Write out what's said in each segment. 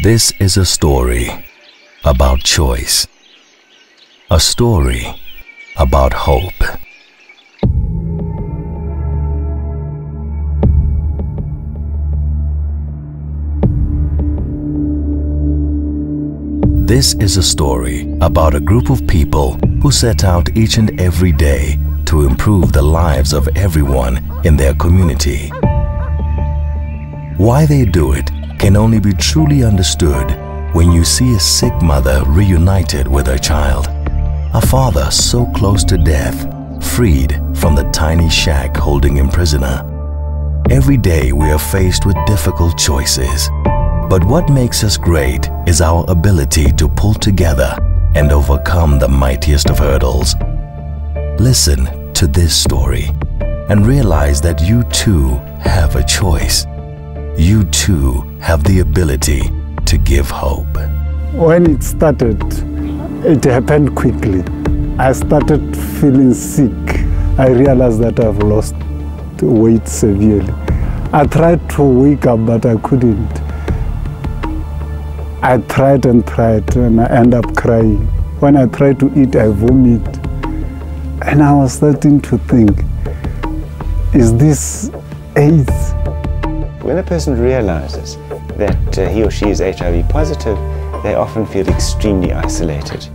This is a story about choice, a story about hope. This is a story about a group of people who set out each and every day to improve the lives of everyone in their community. Why they do it can only be truly understood when you see a sick mother reunited with her child, a father so close to death, freed from the tiny shack holding him prisoner. Every day we are faced with difficult choices, but what makes us great is our ability to pull together and overcome the mightiest of hurdles. Listen to this story and realize that you too have a choice. You too have the ability to give hope. When it started, it happened quickly. I started feeling sick. I realized that I've lost weight severely. I tried to wake up, but I couldn't. I tried and I end up crying. When I try to eat, I vomit. And I was starting to think, is this AIDS? When a person realizes that he or she is HIV positive, they often feel extremely isolated.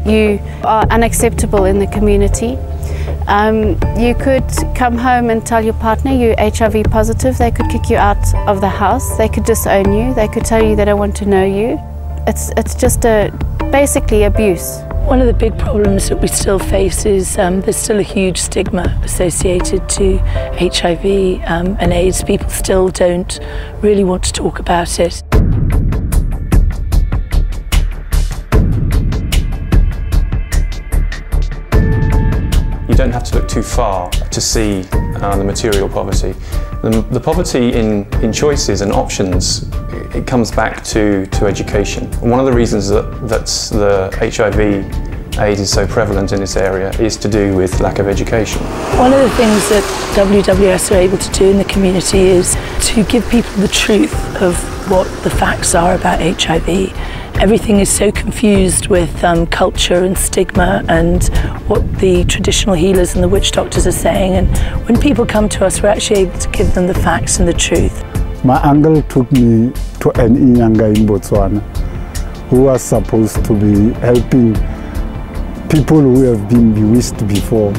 You are unacceptable in the community. You could come home and tell your partner you're HIV positive. They could kick you out of the house. They could disown you. They could tell you they don't want to know you. It's just basically abuse. One of the big problems that we still face is there's still a huge stigma associated to HIV and AIDS. People still don't really want to talk about it. You don't have to look too far to see the material poverty. The poverty in choices and options, it comes back to education. One of the reasons that the HIV AIDS is so prevalent in this area is to do with lack of education. One of the things that WWS are able to do in the community is to give people the truth of what the facts are about HIV. Everything is so confused with culture and stigma and what the traditional healers and the witch doctors are saying, and when people come to us, we're actually able to give them the facts and the truth. My uncle took me to an Inyanga in Botswana, who was supposed to be helping people who have been bewitched before.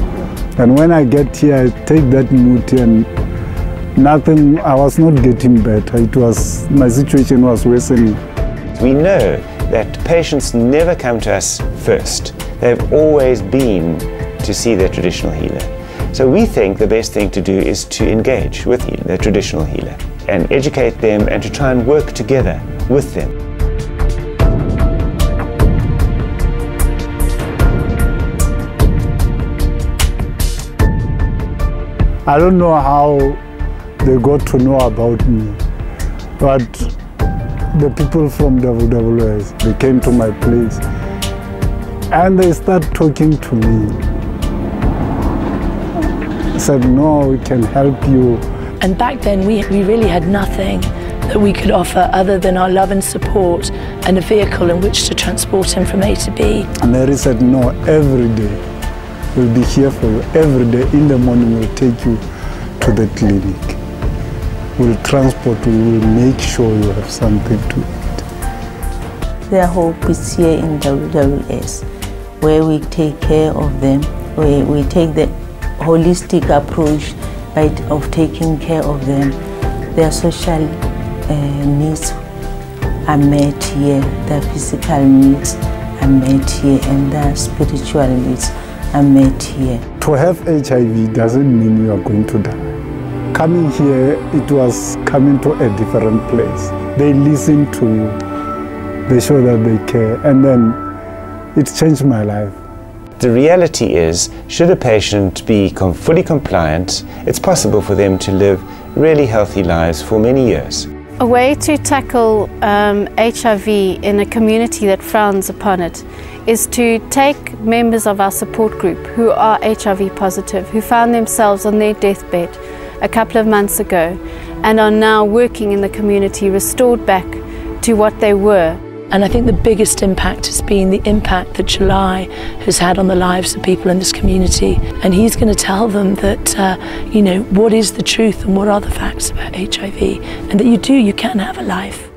And when I get here, I take that note and nothing, I was not getting better. My situation was worsening. We know that patients never come to us first. They've always been to see their traditional healer. So we think the best thing to do is to engage with the traditional healer and educate them and to try and work together with them. I don't know how they got to know about me, but the people from WWS, they came to my place and they started talking to me. Said, no, we can help you. And back then we really had nothing that we could offer other than our love and support and a vehicle in which to transport him from A to B. And they said, no, every day we'll be here for you. Every day in the morning we'll take you to the clinic. We'll transport, we will make sure you have something to eat. Their hope is here in WWS, where we take care of them, where we take the holistic approach of taking care of them. Their social needs are met here, their physical needs are met here, and their spiritual needs are met here. To have HIV doesn't mean you are going to die. Coming here, it was coming to a different place. They listen to you, they show that they care, and then it changed my life. The reality is, should a patient be fully compliant, it's possible for them to live really healthy lives for many years. A way to tackle HIV in a community that frowns upon it is to take members of our support group who are HIV positive, who found themselves on their deathbed a couple of months ago and are now working in the community, restored back to what they were. And I think the biggest impact has been the impact that July has had on the lives of people in this community. And he's going to tell them that, you know, what is the truth and what are the facts about HIV, and that you can have a life.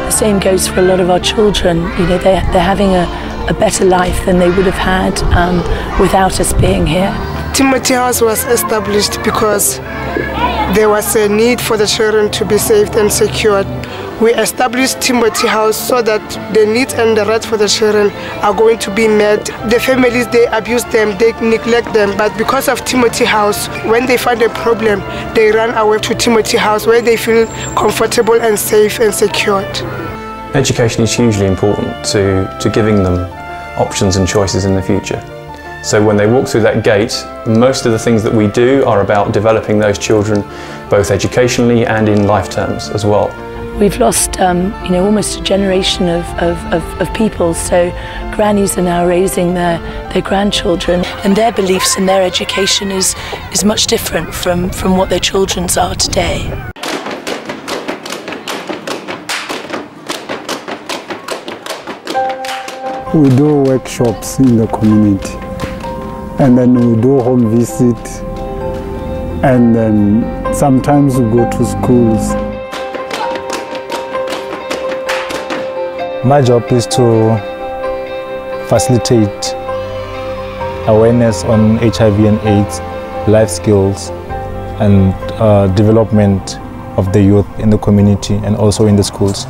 The same goes for a lot of our children. You know, they're having a better life than they would have had without us being here. Timothy House was established because there was a need for the children to be saved and secured. We established Timothy House so that the needs and the rights for the children are going to be met. The families, they abuse them, they neglect them, but because of Timothy House, when they find a problem, they run away to Timothy House where they feel comfortable and safe and secured. Education is hugely important to giving them options and choices in the future. So when they walk through that gate, most of the things that we do are about developing those children both educationally and in life terms as well. We've lost you know, almost a generation of people, so grannies are now raising their grandchildren, and their beliefs and their education is much different from what their children's are today. We do workshops in the community, and then we do home visit, and then sometimes we go to schools. My job is to facilitate awareness on HIV and AIDS, life skills, and development of the youth in the community and also in the schools.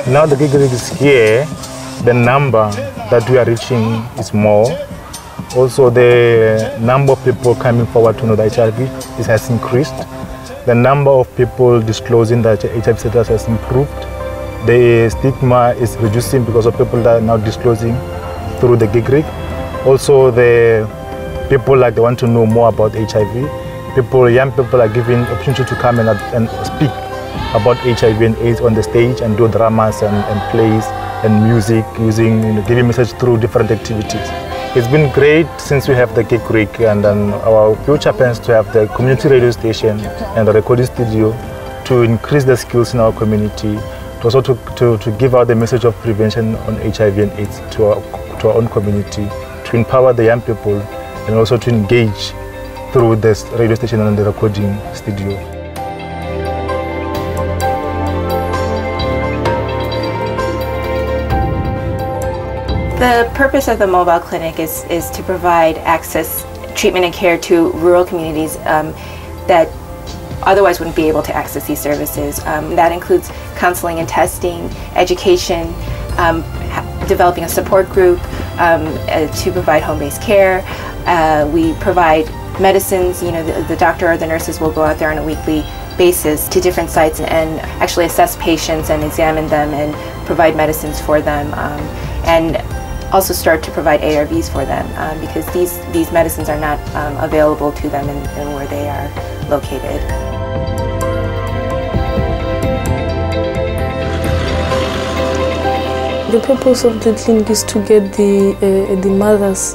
Now the gig is here, the number that we are reaching is more. Also the number of people coming forward to know that HIV has increased. The number of people disclosing that HIV status has improved. The stigma is reducing because of people that are now disclosing through the gig rig. Also the people like they want to know more about HIV. Young people are given opportunity to come and speak about HIV and AIDS on the stage and do dramas and plays and music, giving message through different activities. It's been great since we have the gig rig, and then our future plans to have the community radio station and the recording studio to increase the skills in our community, also to give out the message of prevention on HIV and AIDS to our own community, to empower the young people and also to engage through this radio station and the recording studio. The purpose of the mobile clinic is to provide access, treatment and care to rural communities that otherwise wouldn't be able to access these services. That includes counseling and testing, education, developing a support group to provide home-based care. We provide medicines. You know, the doctor or the nurses will go out there on a weekly basis to different sites and actually assess patients and examine them and provide medicines for them, and also start to provide ARVs for them because these medicines are not available to them in where they are located. The purpose of the clinic is to get the mothers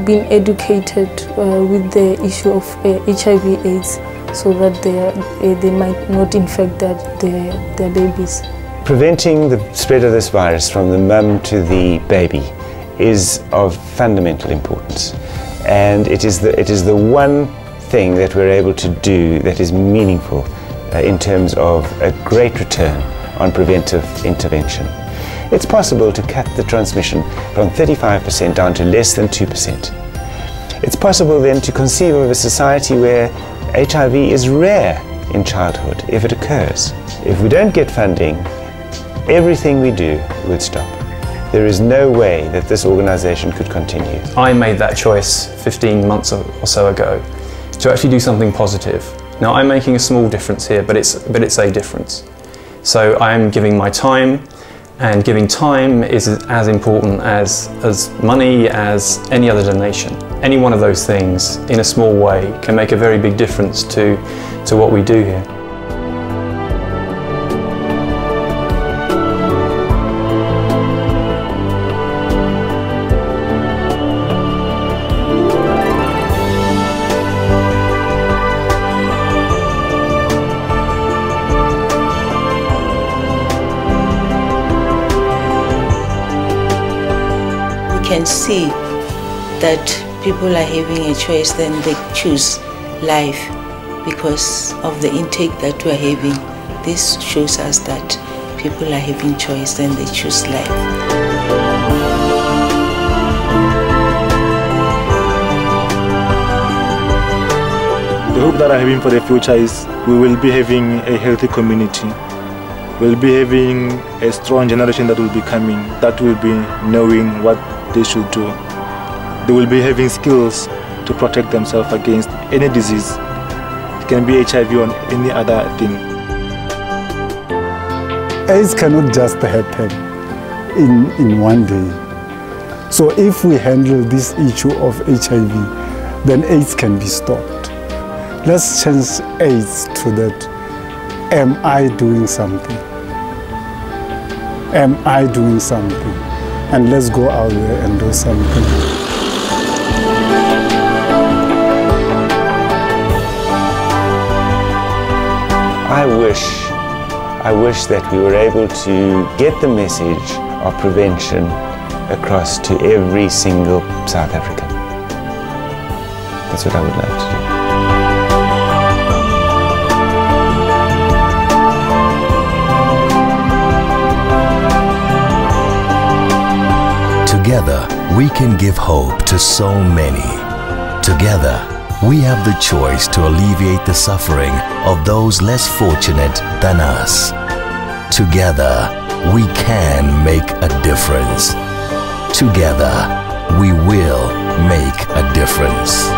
being educated with the issue of HIV/AIDS, so that they might not infect their babies. Preventing the spread of this virus from the mum to the baby is of fundamental importance, and it is the one thing that we're able to do that is meaningful in terms of a great return on preventive intervention. It's possible to cut the transmission from 35% down to less than 2%. It's possible then to conceive of a society where HIV is rare in childhood if it occurs. If we don't get funding, everything we do would stop. There is no way that this organization could continue. I made that choice 15 months or so ago to actually do something positive. Now I'm making a small difference here, but it's a difference. So I'm giving my time, and giving time is as important as money, as any other donation. Any one of those things in a small way can make a very big difference to what we do here. can see that people are having a choice, then they choose life because of the intake that we are having. This shows us that people are having choice, then they choose life. The hope that I'm having for the future is we will be having a healthy community. We'll be having a strong generation that will be coming, that will be knowing what they should do. They will be having skills to protect themselves against any disease. It can be HIV or any other thing. AIDS cannot just happen in one day. So if we handle this issue of HIV, then AIDS can be stopped. Let's change AIDS to that. Am I doing something? Am I doing something? And let's go out there and do something. I wish that we were able to get the message of prevention across to every single South African. That's what I would like to do. Together, we can give hope to so many. Together, we have the choice to alleviate the suffering of those less fortunate than us. Together, we can make a difference. Together, we will make a difference.